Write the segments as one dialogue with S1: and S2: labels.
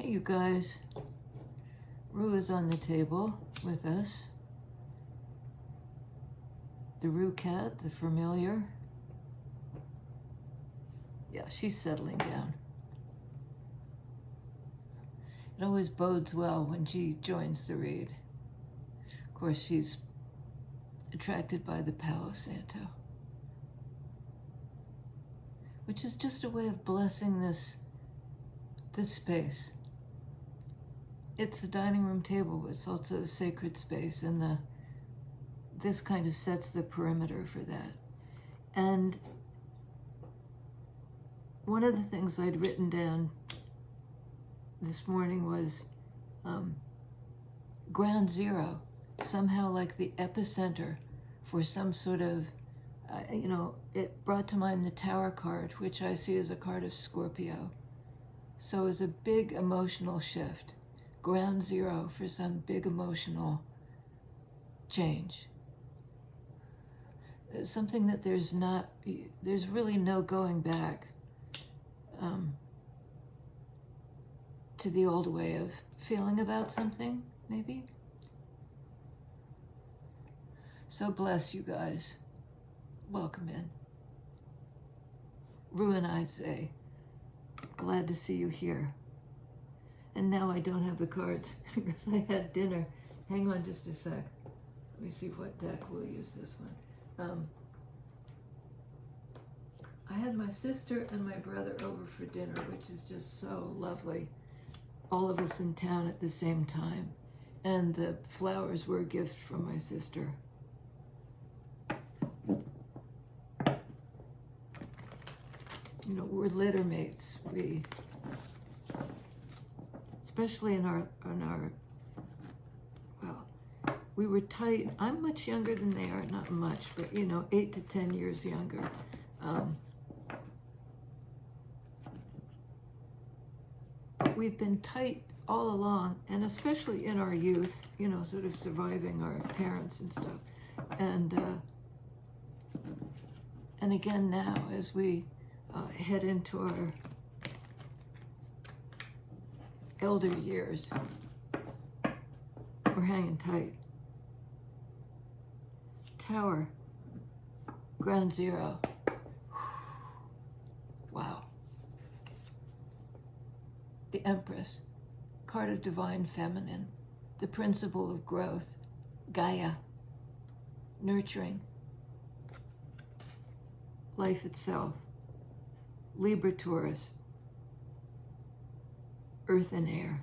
S1: Hey, you guys. Rue is on the table with us. The Rue cat, the familiar. Yeah, she's settling down. It always bodes well when she joins the read. Of course, she's attracted by the Palo Santo, which is just a way of blessing this space. It's a dining room table, but it's also a sacred space, and this kind of sets the perimeter for that. And one of the things I'd written down this morning was ground zero, somehow like the epicenter for some sort of, it brought to mind the Tower card, which I see as a card of Scorpio. So it's a big emotional shift, ground zero for some big emotional change. It's something that there's really no going back to the old way of feeling about something, maybe. So bless you guys. Welcome in. Rue and I say, glad to see you here. And now I don't have the cards because I had dinner. Hang on just a sec. Let me see what deck we'll use this one. I had my sister and my brother over for dinner, which is just so lovely. All of us in town at the same time. And the flowers were a gift from my sister. You know, we're litter mates. Especially in our, well, we were tight. I'm much younger than they are, not much, but 8 to 10 years younger. But we've been tight all along, and especially in our youth, sort of surviving our parents and stuff. And again now, as we head into our elder years, we're hanging tight. Tower, ground zero. Wow. The Empress, card of divine feminine, the principle of growth, Gaia, nurturing, life itself, Libra Taurus, earth and air.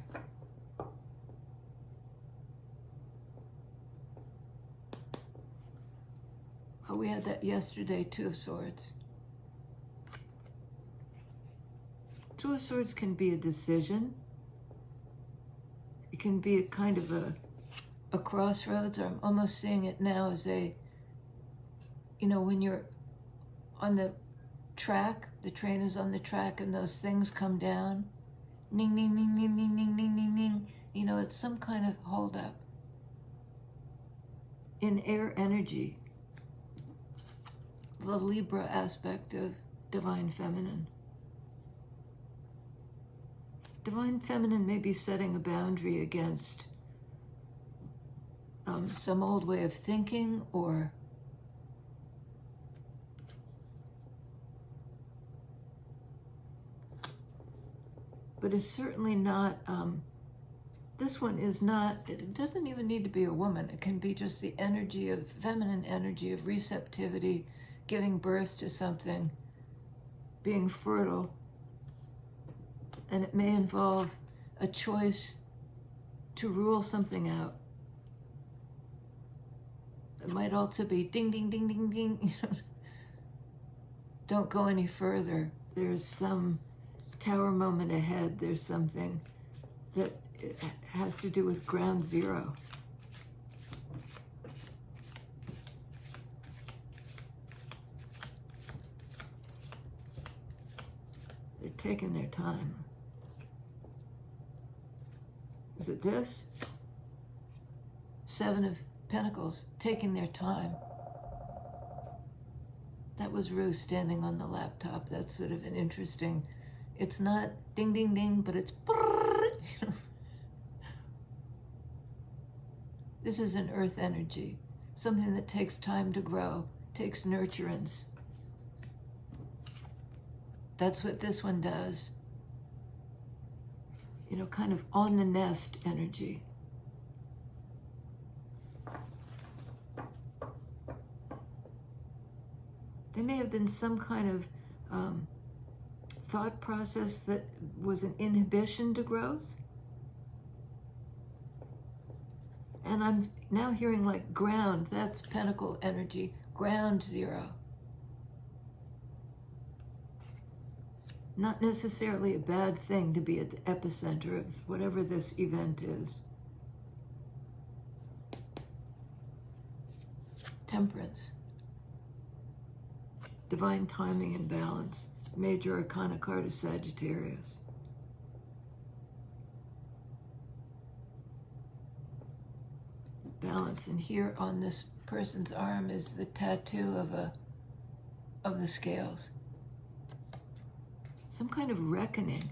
S1: Oh, we had that yesterday, Two of Swords. Two of Swords can be a decision. It can be a kind of a crossroads, or I'm almost seeing it now as a, when you're on the track, the train is on the track and those things come down, ning, ning, ning, ning, ning, ning, ning, ning, ning. It's some kind of holdup. In air energy, the Libra aspect of divine feminine. Divine feminine may be setting a boundary against some old way of thinking, but it's certainly not, this one is not, it doesn't even need to be a woman. It can be just the energy of, feminine energy of receptivity, giving birth to something, being fertile. And it may involve a choice to rule something out. It might also be ding, ding, ding, ding, ding. Don't go any further. There's some tower moment ahead. There's something that has to do with ground zero. They're taking their time. Is it this? Seven of Pentacles, taking their time. That was Rue standing on the laptop. That's sort of an interesting, it's not ding, ding, ding, but it's brrr, This is an earth energy, something that takes time to grow, takes nurturance. That's what this one does. You know, kind of on the nest energy. There may have been some kind of thought process that was an inhibition to growth. And I'm now hearing like ground, that's pentacle energy, ground zero. Not necessarily a bad thing to be at the epicenter of whatever this event is. Temperance. Divine timing and balance. Major Arcana card of Sagittarius. Balance. And here on this person's arm is the tattoo of the scales. Some kind of reckoning.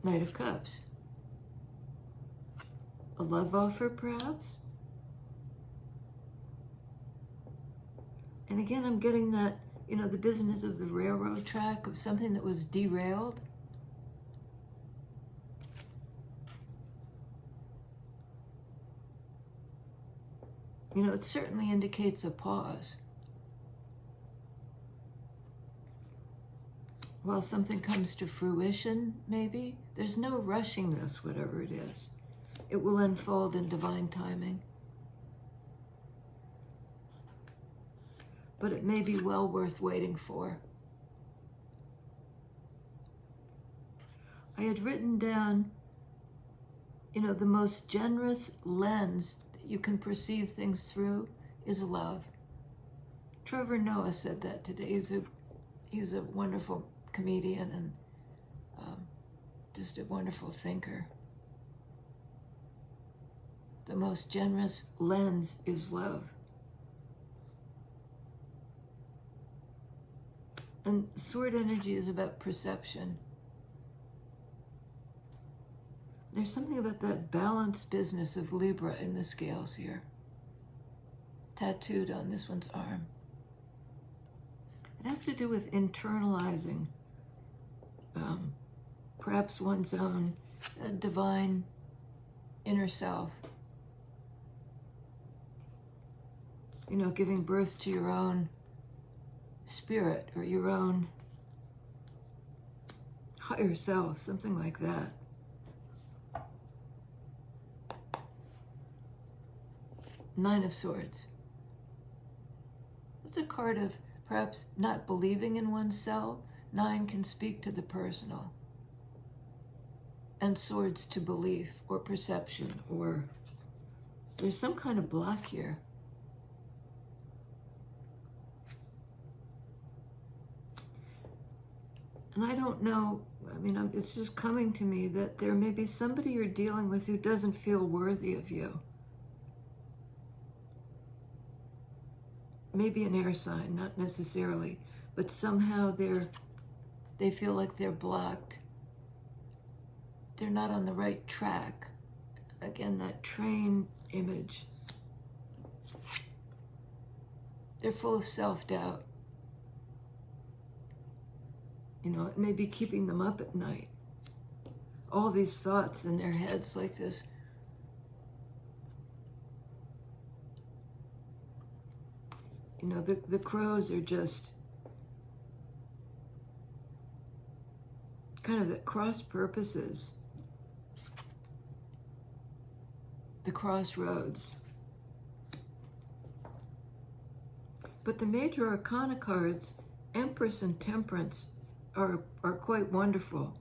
S1: Knight of Cups. A love offer, perhaps? And again, I'm getting that, you know, the business of the railroad track, of something that was derailed. You know, it certainly indicates a pause. While something comes to fruition, maybe. There's no rushing this, whatever it is. It will unfold in divine timing. But it may be well worth waiting for. I had written down, you know, the most generous lens that you can perceive things through is love. Trevor Noah said that today. He's a wonderful comedian and just a wonderful thinker. The most generous lens is love. And sword energy is about perception. There's something about that balance business of Libra in the scales here, tattooed on this one's arm. It has to do with internalizing perhaps one's own divine inner self. You know, giving birth to your own spirit or your own higher self, something like that. Nine of Swords. It's a card of perhaps not believing in oneself. Nine can speak to the personal. And swords to belief or perception, or there's some kind of block here. And I don't know, I mean, it's just coming to me that there may be somebody you're dealing with who doesn't feel worthy of you. Maybe an air sign, not necessarily, but somehow they feel like they're blocked. They're not on the right track. Again, that train image. They're full of self-doubt. You know, it may be keeping them up at night. All these thoughts in their heads like this. You know, the crows are just kind of at cross purposes. The crossroads. But the major arcana cards, Empress and Temperance, are quite wonderful,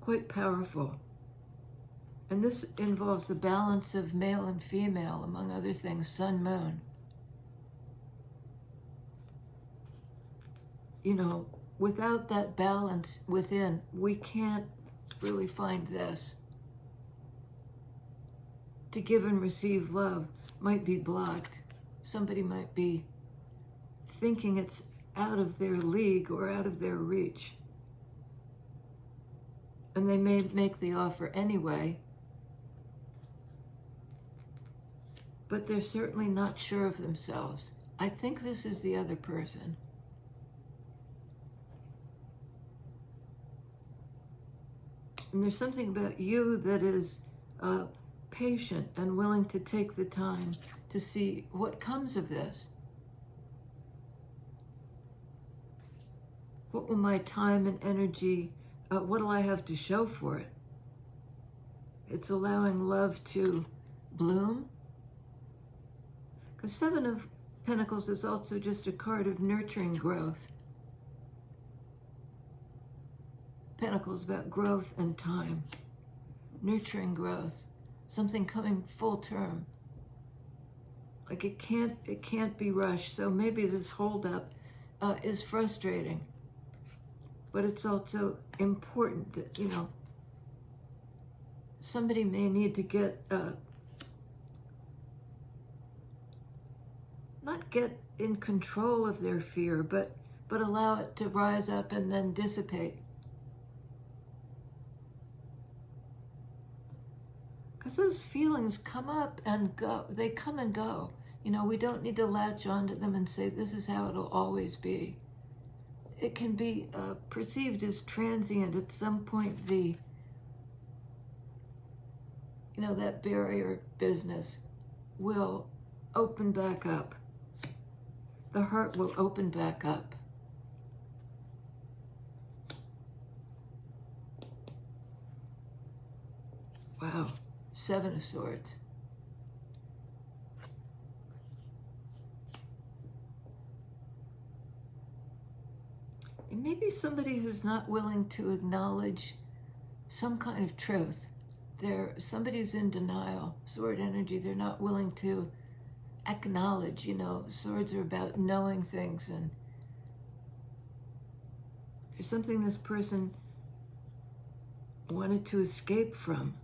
S1: quite powerful. And this involves the balance of male and female, among other things, sun, moon. You know, without that balance within, we can't really find this. to give and receive love might be blocked. Somebody might be thinking it's out of their league or out of their reach. And they may make the offer anyway, but they're certainly not sure of themselves. I think this is the other person. And there's something about you that is patient and willing to take the time to see what comes of this. What will my time and energy, what will I have to show for it? It's allowing love to bloom. Because Seven of Pentacles is also just a card of nurturing growth. Pentacles about growth and time. Nurturing growth. Something coming full term. Like it can't be rushed. So maybe this holdup is frustrating. But it's also important that, you know, somebody may need to get, not get in control of their fear, but allow it to rise up and then dissipate. Because those feelings come up and go. They come and go. You know, we don't need to latch onto them and say, this is how it'll always be. It can be perceived as transient. At some point, that barrier business will open back up. The heart will open back up. Wow, Seven of Swords. And maybe somebody who's not willing to acknowledge some kind of truth. Somebody's in denial, sword energy. They're not willing to acknowledge, swords are about knowing things, and there's something this person wanted to escape from.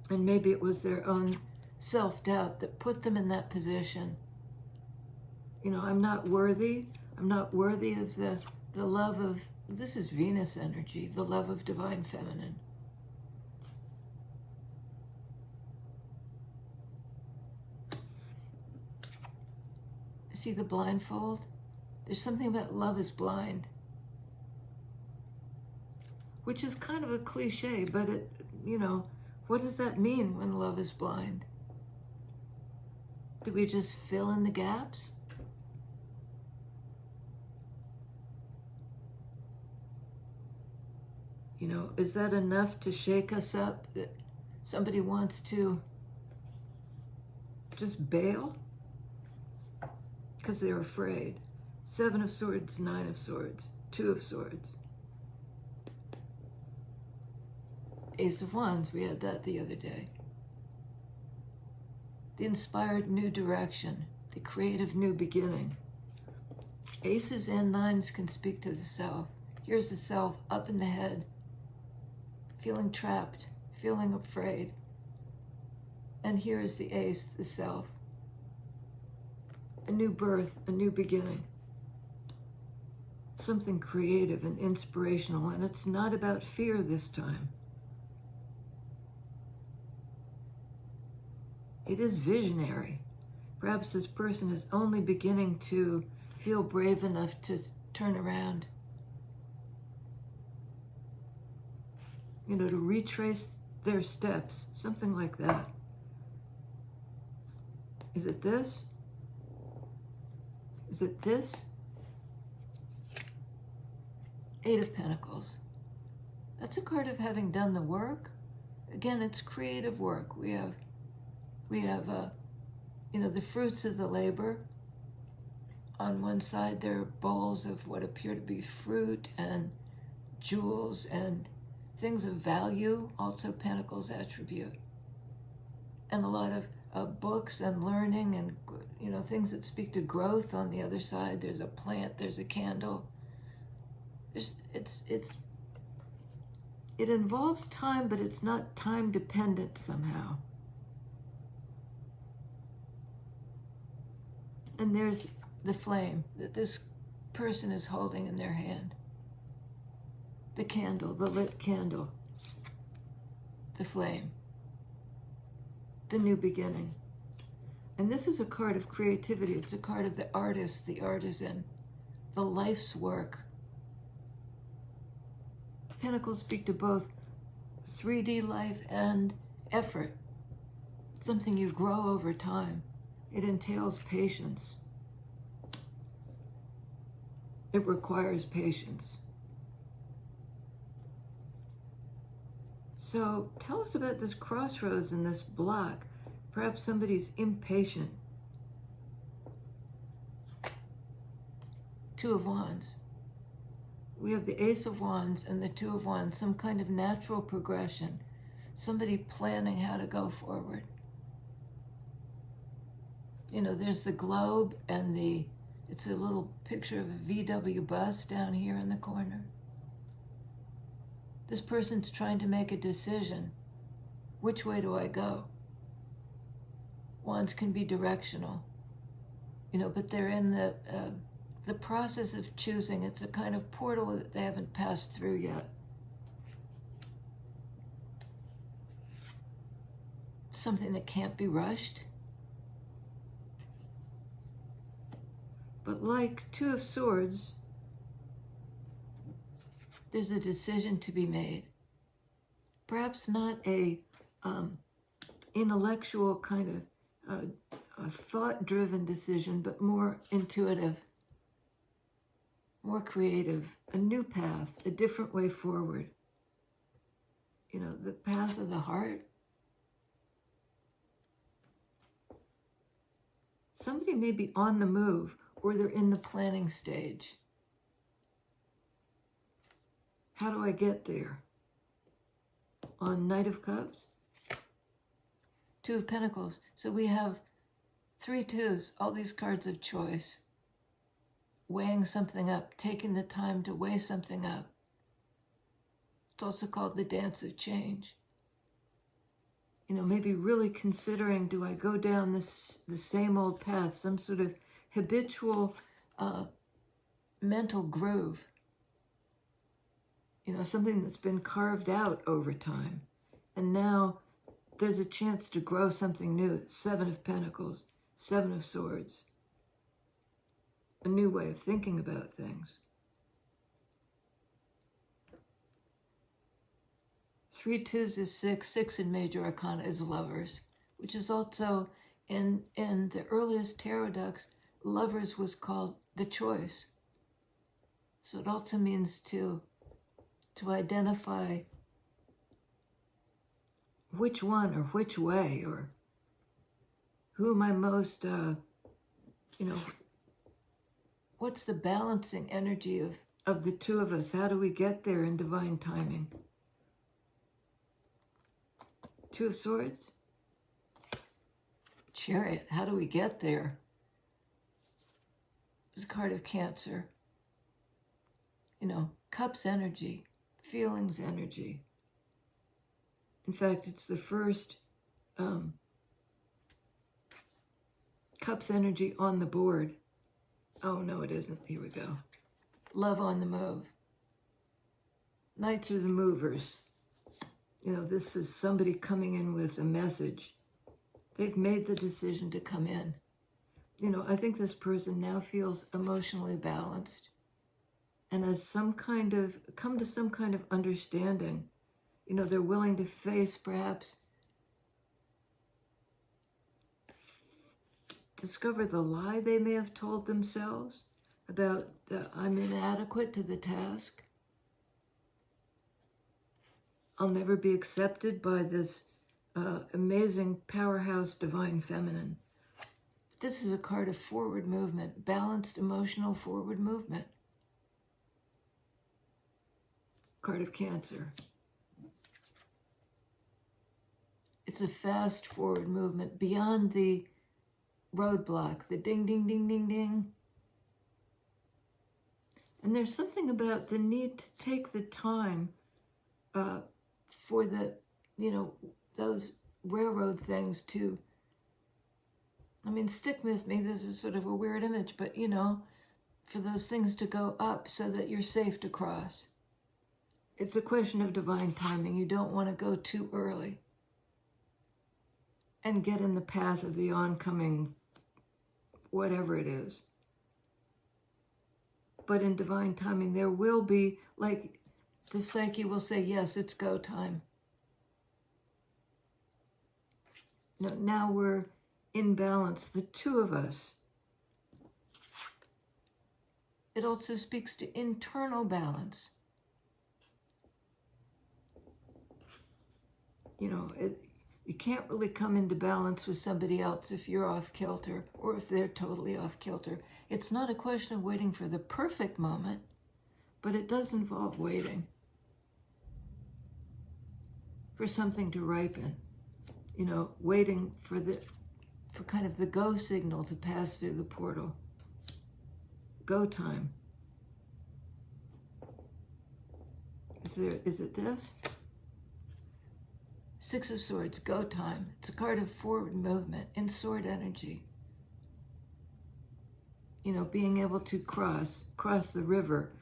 S1: And maybe it was their own self-doubt that put them in that position. I'm not worthy. I'm not worthy of the love of, this is Venus energy, the love of divine feminine. See the blindfold? There's something about love is blind, which is kind of a cliche, but what does that mean when love is blind? Do we just fill in the gaps? Is that enough to shake us up, that somebody wants to just bail? Because they're afraid. Seven of Swords, Nine of Swords, Two of Swords. Ace of Wands, we had that the other day. The inspired new direction, the creative new beginning. Aces and nines can speak to the self. Here's the self up in the head, feeling trapped, feeling afraid. And here is the ace, the self. A new birth, a new beginning. Something creative and inspirational, and it's not about fear this time. It is visionary. Perhaps this person is only beginning to feel brave enough to turn around. To retrace their steps, something like that. Is it this? Is it this? Eight of Pentacles. That's a card of having done the work. Again, it's creative work. We have the fruits of the labor. On one side, there are bowls of what appear to be fruit and jewels and things of value, also Pentacles attribute. And a lot of books and learning and, things that speak to growth on the other side. There's a plant, there's a candle. It's It involves time, but it's not time dependent somehow. And there's the flame that this person is holding in their hand. The candle, the lit candle. The flame. The new beginning. And this is a card of creativity. It's a card of the artist, the artisan, the life's work. Pentacles speak to both 3D life and effort. Something you grow over time. It entails patience. It requires patience. So tell us about this crossroads and this block. Perhaps somebody's impatient. Two of Wands. We have the Ace of Wands and the Two of Wands, some kind of natural progression. Somebody planning how to go forward. You know, there's the globe and it's a little picture of a VW bus down here in the corner. This person's trying to make a decision. Which way do I go? Wands can be directional, you know, but they're in the process of choosing. It's a kind of portal that they haven't passed through yet. Something that can't be rushed. But like Two of Swords, there's a decision to be made. Perhaps not a intellectual kind of a thought-driven decision, but more intuitive, more creative, a new path, a different way forward. You know, the path of the heart. Somebody may be on the move, or they're in the planning stage. How do I get there? On Knight of Cups, Two of Pentacles. So we have 3 twos, all these cards of choice. Weighing something up, taking the time to weigh something up. It's also called the dance of change. You know, maybe really considering, do I go down the same old path, some sort of habitual mental groove? You know, something that's been carved out over time. And now there's a chance to grow something new. 7 of Pentacles, 7 of Swords. A new way of thinking about things. 3 twos is 6. 6 in Major Arcana is Lovers, which is also in the earliest tarot decks, Lovers was called the choice. So it also means to identify which one or which way, or who am I most, you know, what's the balancing energy of the two of us? How do we get there in divine timing? 2 of Swords. Chariot, how do we get there? This is a card of Cancer. You know, Cups energy, feelings energy. In fact, it's the first Cups energy on the board. Oh, no, it isn't. Here we go. Love on the move. Knights are the movers. You know, this is somebody coming in with a message. They've made the decision to come in. You know, I think this person now feels emotionally balanced and has come to some kind of understanding. You know, they're willing to face, perhaps, discover the lie they may have told themselves about I'm inadequate to the task. I'll never be accepted by this amazing powerhouse divine feminine. This is a card of forward movement, balanced emotional forward movement. Card of Cancer. It's a fast forward movement beyond the roadblock, the ding, ding, ding, ding, ding. And there's something about the need to take the time for the, those railroad things to, I mean, stick with me, this is sort of a weird image, but for those things to go up so that you're safe to cross. It's a question of divine timing. You don't want to go too early and get in the path of the oncoming whatever it is. But in divine timing, there will be, like, the psyche will say, yes, it's go time. Now we're in balance, the two of us. It also speaks to internal balance. You can't really come into balance with somebody else if you're off kilter or if they're totally off kilter. It's not a question of waiting for the perfect moment, but it does involve waiting for something to ripen. Waiting for kind of the go signal to pass through the portal. Go time. Is it this? Six of Swords, go time. It's a card of forward movement in sword energy. Being able to cross the river.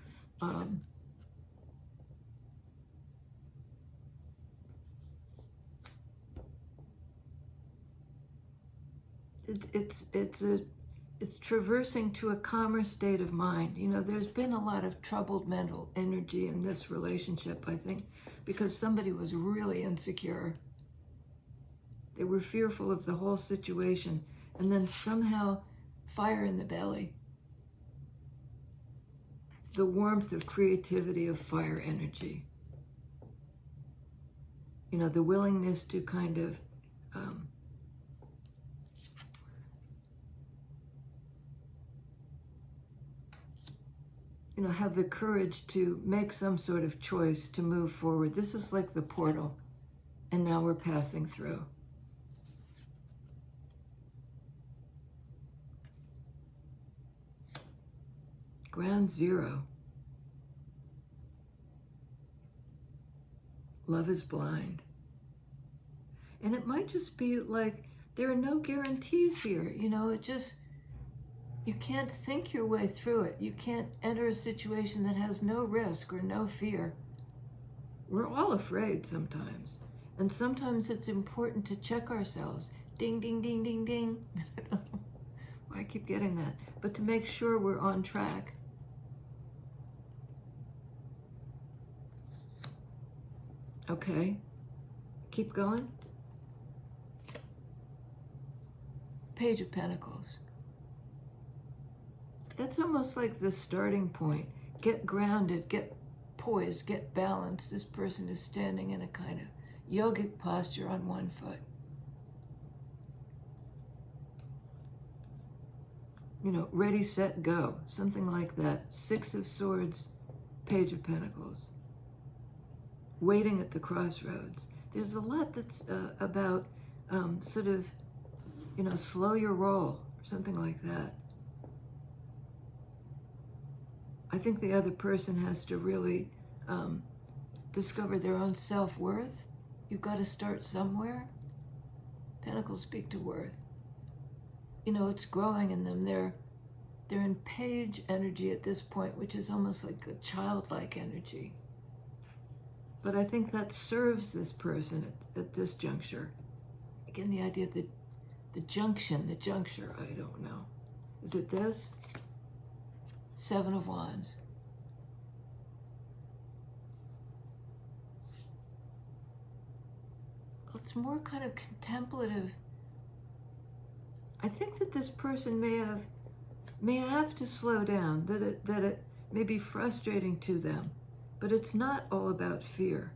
S1: It's traversing to a calmer state of mind. There's been a lot of troubled mental energy in this relationship, I think, because somebody was really insecure. They were fearful of the whole situation, and then somehow fire in the belly. The warmth of creativity of fire energy. The willingness to kind of have the courage to make some sort of choice to move forward. This is like the portal, and now we're passing through. Ground zero. Love is blind. And it might just be like there are no guarantees here. You can't think your way through it. You can't enter a situation that has no risk or no fear. We're all afraid sometimes. And sometimes it's important to check ourselves. Ding, ding, ding, ding, ding. I don't know why I keep getting that. But to make sure we're on track. Okay. Keep going. Page of Pentacles. That's almost like the starting point. Get grounded, get poised, get balanced. This person is standing in a kind of yogic posture on one foot. Ready, set, go. Something like that. Six of Swords, Page of Pentacles. Waiting at the crossroads. There's a lot that's about sort of, slow your roll, or something like that. I think the other person has to really discover their own self-worth. You've got to start somewhere. Pentacles speak to worth. It's growing in them. They're in page energy at this point, which is almost like a childlike energy. But I think that serves this person at this juncture. Again, the idea of the juncture, I don't know. Is it this? Seven of Wands. It's more kind of contemplative. I think that this person may have to slow down, that it may be frustrating to them, but it's not all about fear.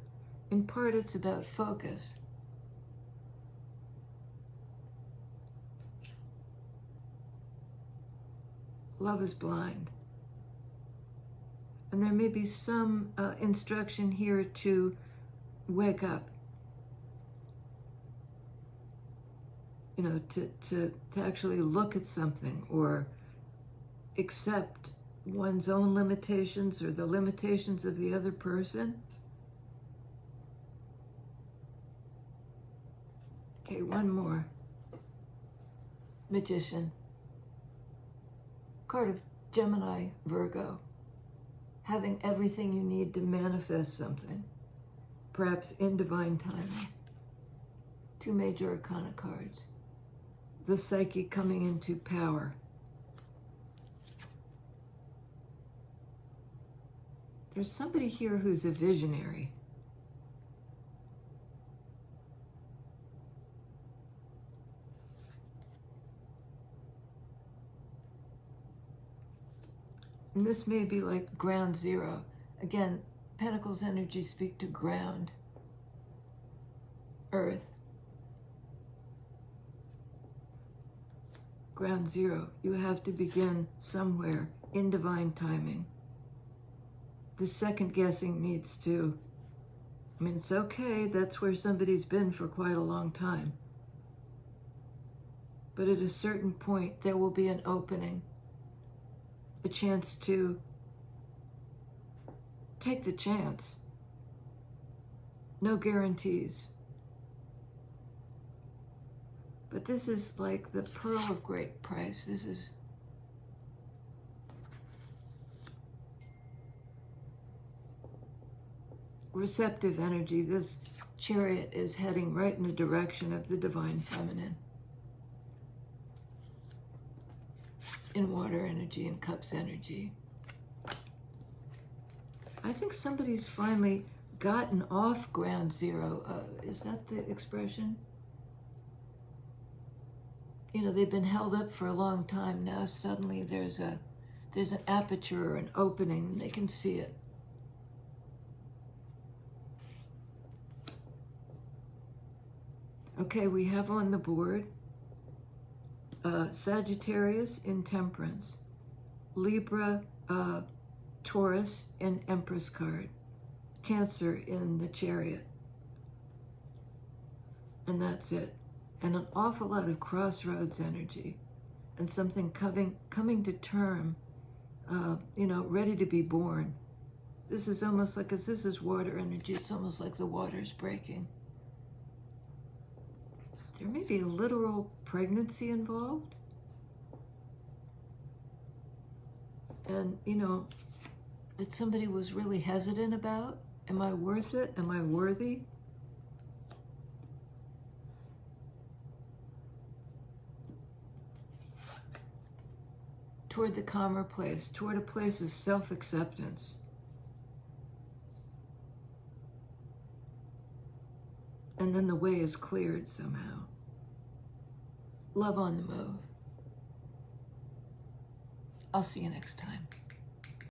S1: In part, it's about focus. Love is blind. And there may be some instruction here to wake up. To actually look at something or accept one's own limitations or the limitations of the other person. Okay, one more. Magician. Card of Gemini, Virgo. Having everything you need to manifest something, perhaps in divine timing. 2 major arcana cards. The psyche coming into power. There's somebody here who's a visionary. And this may be like ground zero. Again, Pentacles energy speak to ground, earth. Ground zero. You have to begin somewhere in divine timing. The second guessing needs to, I mean, it's okay, that's where somebody's been for quite a long time. But at a certain point, there will be an opening, a chance to take the chance. No guarantees. But this is like the pearl of great price. This is receptive energy. This chariot is heading right in the direction of the divine feminine. In water energy and cups energy. I think somebody's finally gotten off ground zero. Is that the expression? You know, they've been held up for a long time. Now suddenly there's an aperture or an opening, and they can see it. Okay, we have on the board Sagittarius in Temperance, Libra, Taurus in Empress card, Cancer in the Chariot, and that's it. And an awful lot of Crossroads energy, and something coming to term, ready to be born. This is almost like, as this is water energy, it's almost like the water's breaking. There may be a literal pregnancy involved. And, that somebody was really hesitant about. Am I worth it? Am I worthy? Toward the calmer place, toward a place of self-acceptance. And then the way is cleared somehow. Love on the move. I'll see you next time.